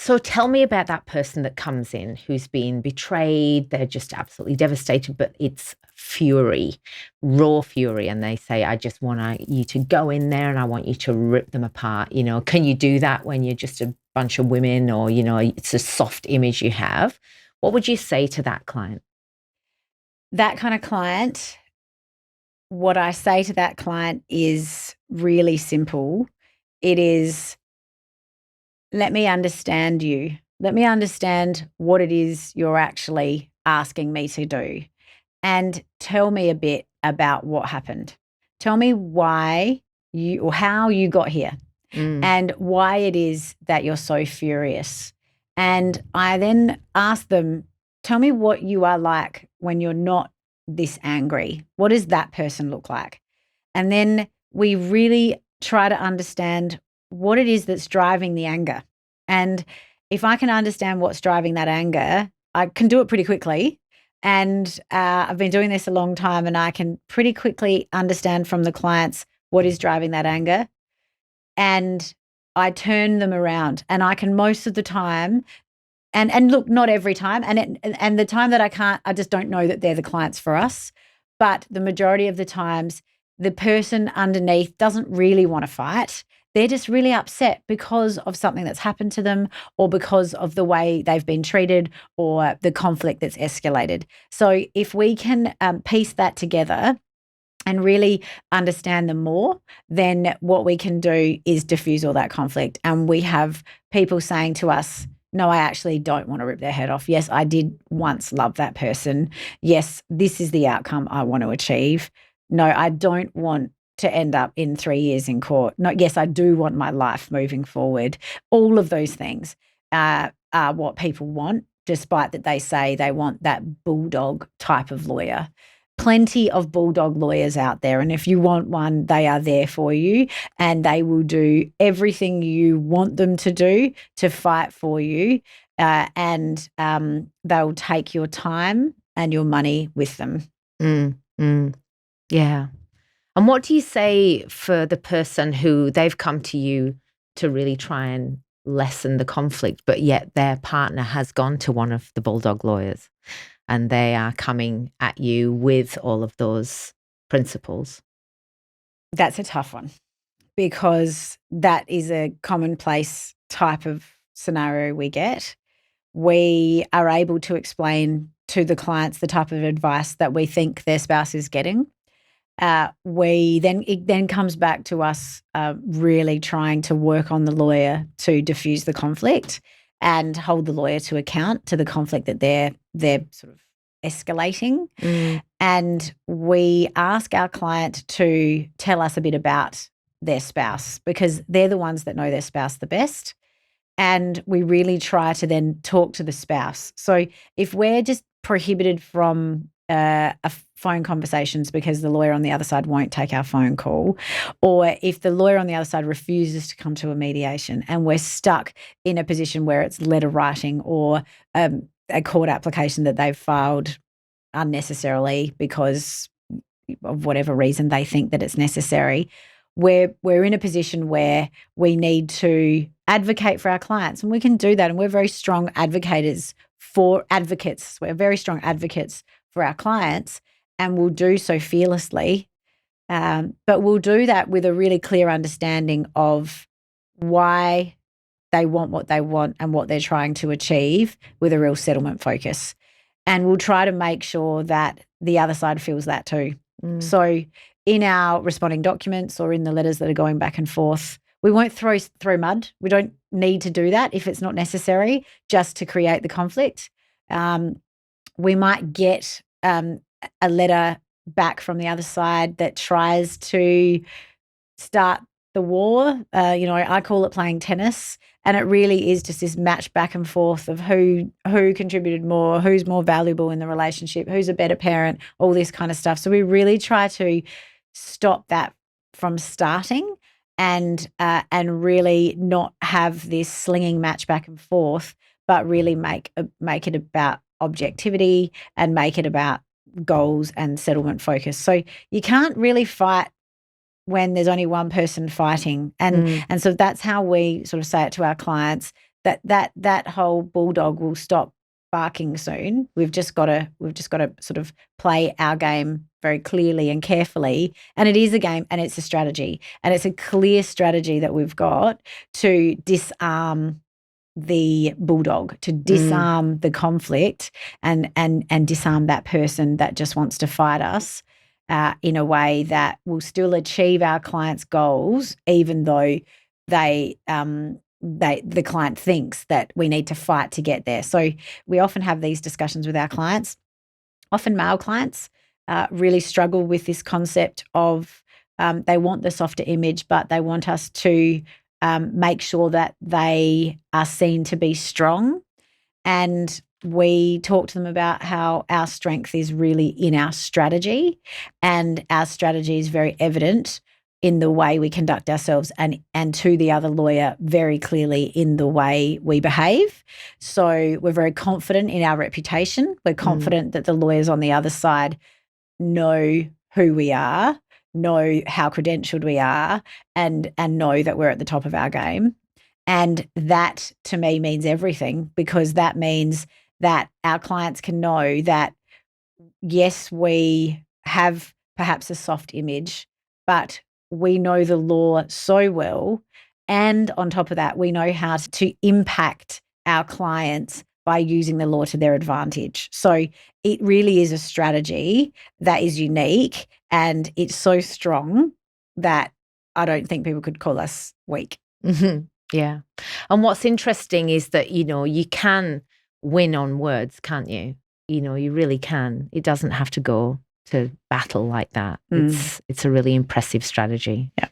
So tell me about that person that comes in who's been betrayed. They're just absolutely devastated, but it's fury, raw fury. And they say, I just want you to go in there and I want you to rip them apart. Can you do that when you're just a bunch of women or, it's a soft image you have? What would you say to that client? That kind of client, what I say to that client is really simple. It is, let me understand you. Let me understand what it is you're actually asking me to do. And tell me a bit about what happened. Tell me why you or how you got here Mm, and why it is that you're so furious. And I then ask them, tell me what you are like when you're not this angry. What does that person look like? And then we really try to understand what it is that's driving the anger. And if I can understand what's driving that anger, I can do it pretty quickly. And I've been doing this a long time, and I can pretty quickly understand from the clients what is driving that anger. And I turn them around, and I can most of the time, and look, not every time, and the time that I can't, I just don't know that they're the clients for us. But the majority of the times, the person underneath doesn't really want to fight. They're just really upset because of something that's happened to them, or because of the way they've been treated, or the conflict that's escalated. So if we can piece that together and really understand them more, then what we can do is diffuse all that conflict. And we have people saying to us, no, I actually don't want to rip their head off. Yes, I did once love that person. Yes, this is the outcome I want to achieve. No, I don't want to end up in 3 years in court. No, yes, I do want my life moving forward. All of those things are what people want, despite that they say they want that bulldog type of lawyer. Plenty of bulldog lawyers out there. And if you want one, they are there for you, and they will do everything you want them to do to fight for you. And they'll take your time and your money with them. mm, mm, yeah. And what do you say for the person who they've come to you to really try and lessen the conflict, but yet their partner has gone to one of the bulldog lawyers and they are coming at you with all of those principles? That's a tough one, because that is a commonplace type of scenario we get. We are able to explain to the clients the type of advice that we think their spouse is getting. It then comes back to us really trying to work on the lawyer to diffuse the conflict and hold the lawyer to account to the conflict that they're sort of escalating. Mm, And we ask our client to tell us a bit about their spouse, because they're the ones that know their spouse the best. And we really try to then talk to the spouse. So if we're just prohibited from phone conversations because the lawyer on the other side won't take our phone call, or if the lawyer on the other side refuses to come to a mediation and we're stuck in a position where it's letter writing or a court application that they've filed unnecessarily because of whatever reason they think that it's necessary, we're in a position where we need to advocate for our clients, and we can do that. And we're very strong advocates. We're very strong advocates for our clients, and we'll do so fearlessly. But we'll do that with a really clear understanding of why they want what they want and what they're trying to achieve, with a real settlement focus. And we'll try to make sure that the other side feels that too. mm, So in our responding documents or in the letters that are going back and forth, we won't throw mud. We don't need to do that if it's not necessary, just to create the conflict. We might get a letter back from the other side that tries to start the war. I call it playing tennis, and it really is just this match back and forth of who contributed more, who's more valuable in the relationship, who's a better parent, all this kind of stuff. So we really try to stop that from starting, and really not have this slinging match back and forth, but really make it about objectivity and make it about goals and settlement focus. So you can't really fight when there's only one person fighting. And mm, so that's how we sort of say it to our clients, that whole bulldog will stop barking soon. We've just got to sort of play our game very clearly and carefully. And it is a game, and it's a strategy, and it's a clear strategy that we've got to disarm the bulldog, to disarm the conflict, and disarm that person that just wants to fight us in a way that will still achieve our clients' goals, even though the client thinks that we need to fight to get there. So we often have these discussions with our clients. Often male clients really struggle with this concept of they want the softer image, but they want us to make sure that they are seen to be strong. And we talk to them about how our strength is really in our strategy, and our strategy is very evident in the way we conduct ourselves, and to the other lawyer very clearly in the way we behave. So we're very confident in our reputation. We're confident that the lawyers on the other side know who we are, know how credentialed we are, and know that we're at the top of our game. And that to me means everything, because that means that our clients can know that, yes, we have perhaps a soft image, but we know the law so well. And on top of that, we know how to impact our clients by using the law to their advantage. So it really is a strategy that is unique, and it's so strong that I don't think people could call us weak. Mm-hmm. Yeah. And what's interesting is that, you can win on words, can't you? You really can. It doesn't have to go to battle like that. It's a really impressive strategy. Yeah.